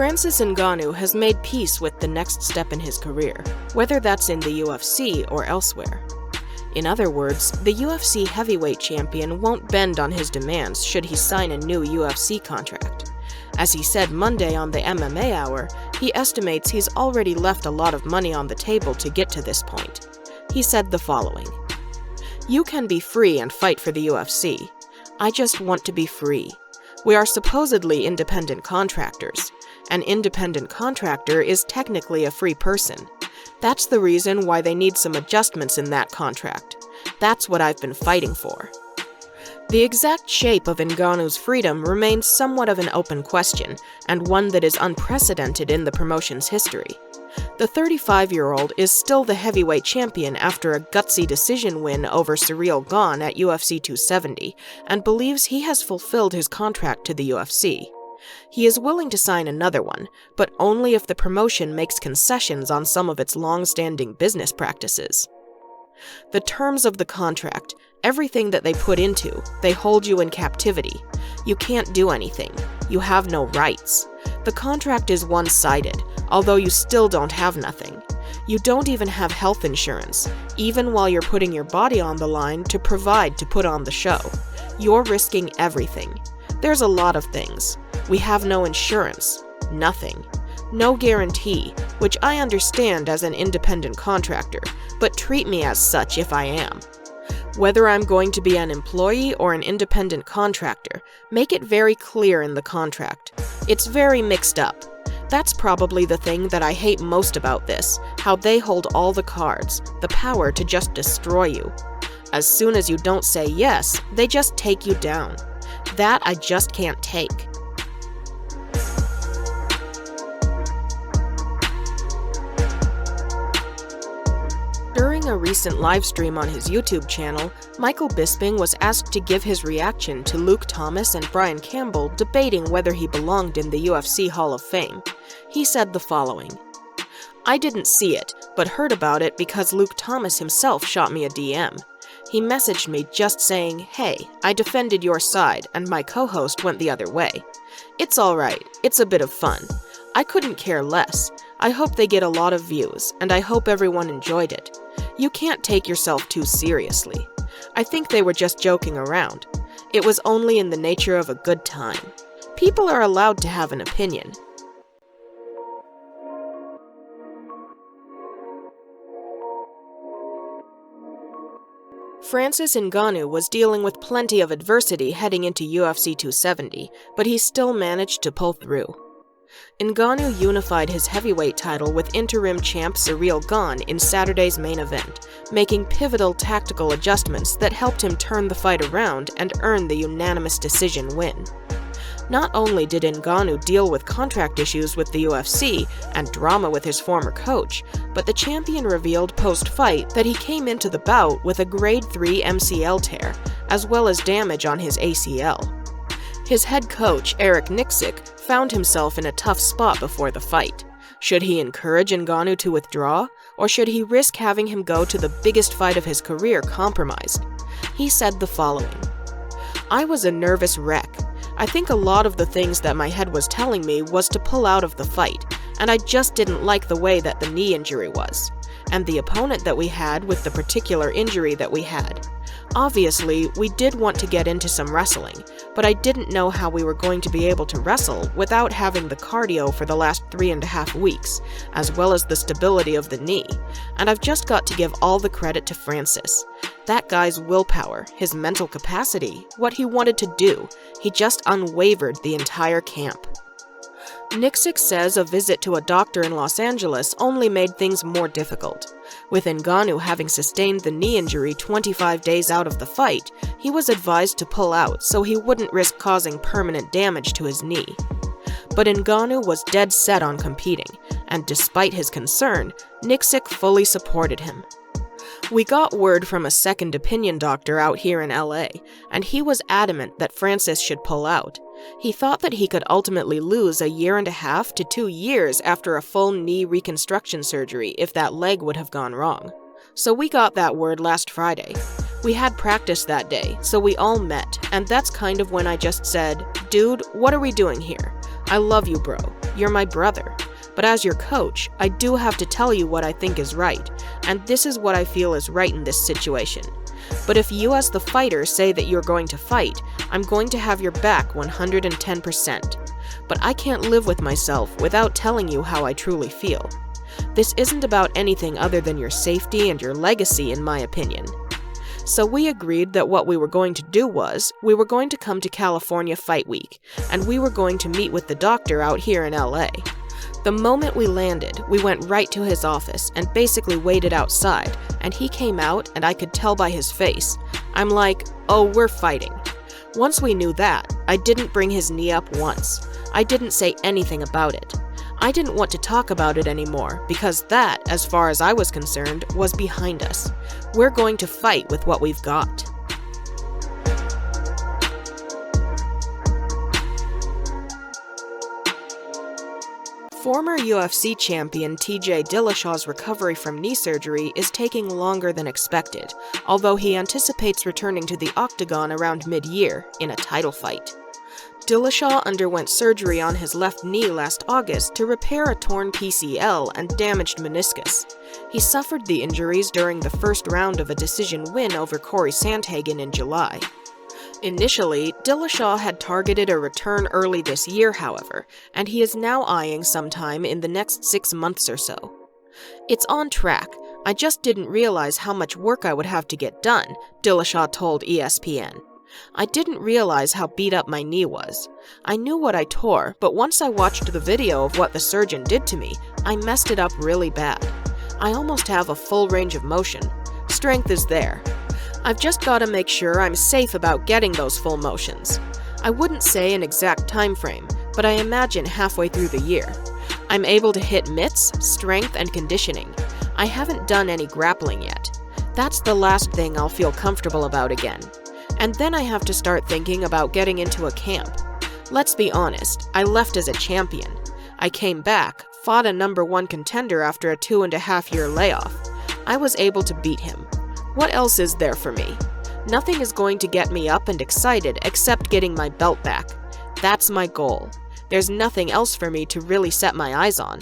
Francis Ngannou has made peace with the next step in his career, whether that's in the UFC or elsewhere. In other words, the UFC heavyweight champion won't bend on his demands should he sign a new UFC contract. As he said Monday on the MMA Hour, he estimates he's already left a lot of money on the table to get to this point. He said the following: "You can be free and fight for the UFC. I just want to be free. We are supposedly independent contractors. An independent contractor is technically a free person. That's the reason why they need some adjustments in that contract. That's what I've been fighting for." The exact shape of Ngannou's freedom remains somewhat of an open question, and one that is unprecedented in the promotion's history. The 35-year-old is still the heavyweight champion after a gutsy decision win over Ciryl Gane at UFC 270, and believes he has fulfilled his contract to the UFC. He is willing to sign another one, but only if the promotion makes concessions on some of its long-standing business practices. The terms of the contract, everything that they put into, they hold you in captivity. You can't do anything. You have no rights. The contract is one-sided, although you still don't have nothing. You don't even have health insurance, even while you're putting your body on the line to provide to put on the show. You're risking everything. There's a lot of things. We have no insurance. Nothing. No guarantee, which I understand as an independent contractor, but treat me as such if I am. Whether I'm going to be an employee or an independent contractor, make it very clear in the contract. It's very mixed up. That's probably the thing that I hate most about this, how they hold all the cards, the power to just destroy you. As soon as you don't say yes, they just take you down. That I just can't take. During a recent livestream on his YouTube channel, Michael Bisping was asked to give his reaction to Luke Thomas and Brian Campbell debating whether he belonged in the UFC Hall of Fame. He said the following: "I didn't see it, but heard about it because Luke Thomas himself shot me a DM. He messaged me just saying, 'Hey, I defended your side,' and my co-host went the other way. It's alright, it's a bit of fun. I couldn't care less. I hope they get a lot of views, and I hope everyone enjoyed it. You can't take yourself too seriously. I think they were just joking around. It was only in the nature of a good time. People are allowed to have an opinion." Francis Ngannou was dealing with plenty of adversity heading into UFC 270, but he still managed to pull through. Ngannou unified his heavyweight title with interim champ Ciryl Gane in Saturday's main event, making pivotal tactical adjustments that helped him turn the fight around and earn the unanimous decision win. Not only did Ngannou deal with contract issues with the UFC and drama with his former coach, but the champion revealed post-fight that he came into the bout with a grade 3 MCL tear, as well as damage on his ACL. His head coach, Nicksick, found himself in a tough spot before the fight. Should he encourage Ngannou to withdraw, or should he risk having him go to the biggest fight of his career compromised? He said the following: "I was a nervous wreck. I think a lot of the things that my head was telling me was to pull out of the fight, and I just didn't like the way that the knee injury was, and the opponent that we had with the particular injury that we had. Obviously, we did want to get into some wrestling, but I didn't know how we were going to be able to wrestle without having the cardio for the last 3.5 weeks, as well as the stability of the knee, and I've just got to give all the credit to Francis. That guy's willpower, his mental capacity, what he wanted to do, he just unwavered the entire camp." Nicksick says a visit to a doctor in Los Angeles only made things more difficult. With Ngannou having sustained the knee injury 25 days out of the fight, he was advised to pull out so he wouldn't risk causing permanent damage to his knee. But Ngannou was dead set on competing, and despite his concern, Nicksick fully supported him. "We got word from a second opinion doctor out here in LA, and he was adamant that Francis should pull out. He thought that he could ultimately lose 1.5 to 2 years after a full knee reconstruction surgery if that leg would have gone wrong. So we got that word last Friday. We had practice that day, so we all met, and that's kind of when I just said, 'Dude, what are we doing here? I love you, bro. You're my brother. But as your coach, I do have to tell you what I think is right, and this is what I feel is right in this situation. But if you as the fighter say that you're going to fight, I'm going to have your back 110%. But I can't live with myself without telling you how I truly feel. This isn't about anything other than your safety and your legacy, in my opinion. So we agreed that what we were going to do was, we were going to come to California Fight Week, and we were going to meet with the doctor out here in LA. The moment we landed, we went right to his office and basically waited outside, and he came out and I could tell by his face. I'm like, oh, we're fighting. Once we knew that, I didn't bring his knee up once. I didn't say anything about it. I didn't want to talk about it anymore because that, as far as I was concerned, was behind us. We're going to fight with what we've got. Former UFC champion TJ Dillashaw's recovery from knee surgery is taking longer than expected, although he anticipates returning to the octagon around mid-year in a title fight. Dillashaw underwent surgery on his left knee last August to repair a torn PCL and damaged meniscus. He suffered the injuries during the first round of a decision win over Corey Sandhagen in July. Initially, Dillashaw had targeted a return early this year, however, and he is now eyeing sometime in the next 6 months or so. It's on track. I just didn't realize how much work I would have to get done, Dillashaw told ESPN. I didn't realize how beat up my knee was. I knew what I tore, but once I watched the video of what the surgeon did to me, I messed it up really bad. I almost have a full range of motion. Strength is there. I've just got to make sure I'm safe about getting those full motions. I wouldn't say an exact time frame, but I imagine halfway through the year. I'm able to hit mitts, strength, and conditioning. I haven't done any grappling yet. That's the last thing I'll feel comfortable about again. And then I have to start thinking about getting into a camp. Let's be honest, I left as a champion. I came back, fought a #1 contender after a 2.5-year layoff. I was able to beat him. What else is there for me? Nothing is going to get me up and excited except getting my belt back. That's my goal. There's nothing else for me to really set my eyes on.